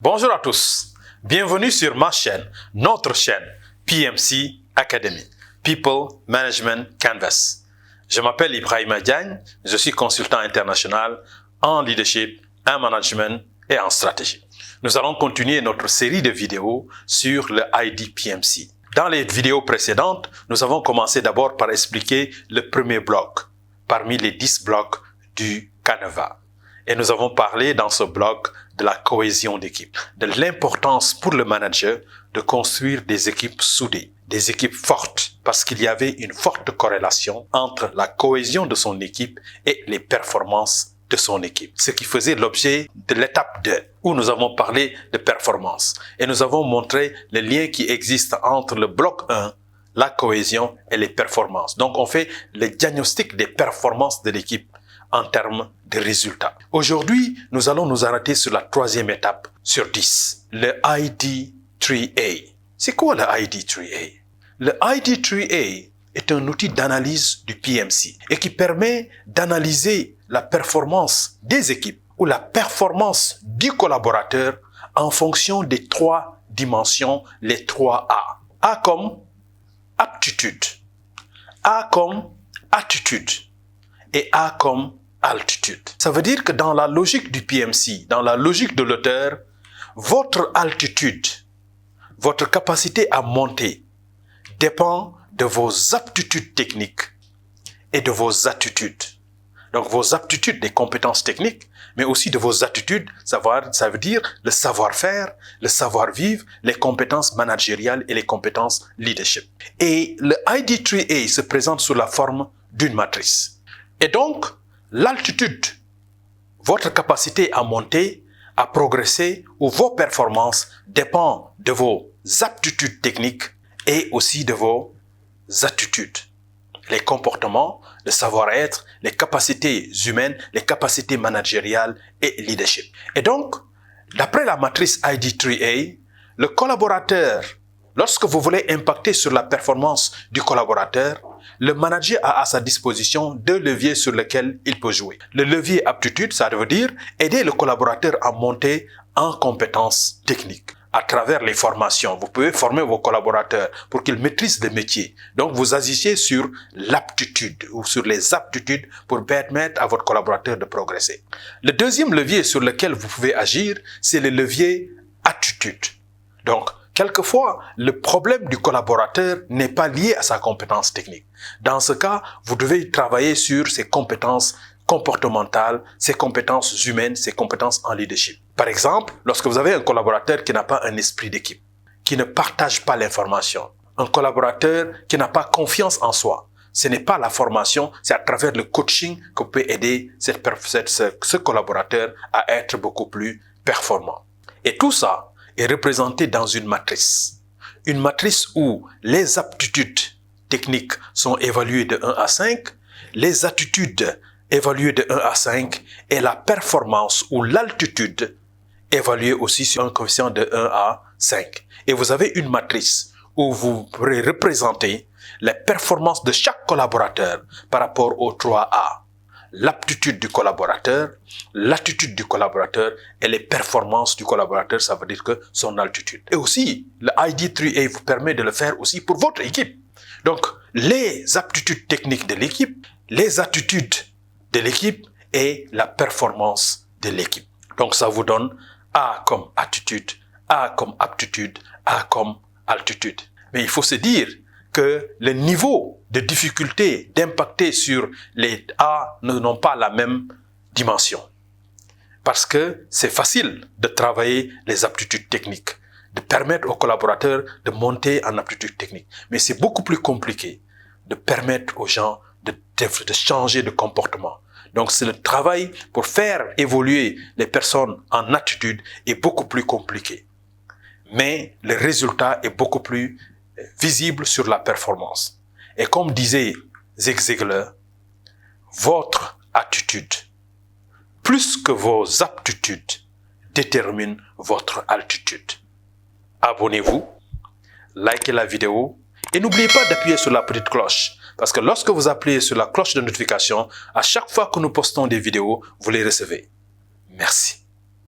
Bonjour à tous, bienvenue sur ma chaîne, notre chaîne PMC Academy, People Management Canvas. Je m'appelle Ibrahima Diagne, je suis consultant international en leadership, en management et en stratégie. Nous allons continuer notre série de vidéos sur le IDPMC. Dans les vidéos précédentes, nous avons commencé d'abord par expliquer le premier bloc parmi les 10 blocs du Canevas. Et nous avons parlé dans ce bloc de la cohésion d'équipe, de l'importance pour le manager de construire des équipes soudées, des équipes fortes, parce qu'il y avait une forte corrélation entre la cohésion de son équipe et les performances de son équipe. Ce qui faisait l'objet de l'étape 2, où nous avons parlé de performance. Et nous avons montré le lien qui existe entre le bloc 1, la cohésion et les performances. Donc on fait le diagnostic des performances de l'équipe en termes de résultats. Aujourd'hui, nous allons nous arrêter sur la troisième étape sur 10, le ID3A. C'est quoi le ID3A? Le ID3A est un outil d'analyse du PMC et qui permet d'analyser la performance des équipes ou la performance du collaborateur en fonction des 3 dimensions, les 3 A. A comme aptitude, A comme attitude et A comme altitude. Ça veut dire que dans la logique du PMC, dans la logique de l'auteur, votre altitude, votre capacité à monter dépend de vos aptitudes techniques et de vos attitudes. Donc vos aptitudes, des compétences techniques, mais aussi de vos attitudes, ça veut dire le savoir-faire, le savoir-vivre, les compétences managériales et les compétences leadership. Et le ID3A se présente sous la forme d'une matrice. Et donc, l'altitude, votre capacité à monter, à progresser ou vos performances dépend de vos aptitudes techniques et aussi de vos attitudes. Les comportements, le savoir-être, les capacités humaines, les capacités managériales et leadership. Et donc, d'après la matrice ID3A, le collaborateur, lorsque vous voulez impacter sur la performance du collaborateur, le manager a à sa disposition 2 leviers sur lesquels il peut jouer. Le levier aptitude, ça veut dire aider le collaborateur à monter en compétences techniques. À travers les formations, vous pouvez former vos collaborateurs pour qu'ils maîtrisent le métier. Donc, vous agissez sur l'aptitude ou sur les aptitudes pour permettre à votre collaborateur de progresser. Le deuxième levier sur lequel vous pouvez agir, c'est le levier attitude. Donc, quelquefois, le problème du collaborateur n'est pas lié à sa compétence technique. Dans ce cas, vous devez travailler sur ses compétences comportementales, ses compétences humaines, ses compétences en leadership. Par exemple, lorsque vous avez un collaborateur qui n'a pas un esprit d'équipe, qui ne partage pas l'information, un collaborateur qui n'a pas confiance en soi, ce n'est pas la formation, c'est à travers le coaching que vous pouvez aider ce collaborateur à être beaucoup plus performant. Et tout ça est représenté dans une matrice. Une matrice où les aptitudes techniques sont évaluées de 1 à 5, les attitudes évaluées de 1 à 5 et la performance ou l'altitude évaluée aussi sur un coefficient de 1 à 5. Et vous avez une matrice où vous pourrez représenter les performances de chaque collaborateur par rapport aux 3 A. L'aptitude du collaborateur, l'attitude du collaborateur et les performances du collaborateur, ça veut dire que son altitude. Et aussi, le ID3A vous permet de le faire aussi pour votre équipe. Donc, les aptitudes techniques de l'équipe, les attitudes de l'équipe et la performance de l'équipe. Donc, ça vous donne A comme attitude, A comme aptitude, A comme altitude. Mais il faut se dire que le niveau de difficulté d'impacter sur les A n'ont pas la même dimension. Parce que c'est facile de travailler les aptitudes techniques, de permettre aux collaborateurs de monter en aptitude technique. Mais c'est beaucoup plus compliqué de permettre aux gens de changer de comportement. Donc c'est le travail pour faire évoluer les personnes en attitude est beaucoup plus compliqué. Mais le résultat est beaucoup plus visible sur la performance. Et comme disait Zig Ziglar, votre attitude, plus que vos aptitudes, détermine votre altitude. Abonnez-vous, likez la vidéo et n'oubliez pas d'appuyer sur la petite cloche. Parce que lorsque vous appuyez sur la cloche de notification, à chaque fois que nous postons des vidéos, vous les recevez. Merci.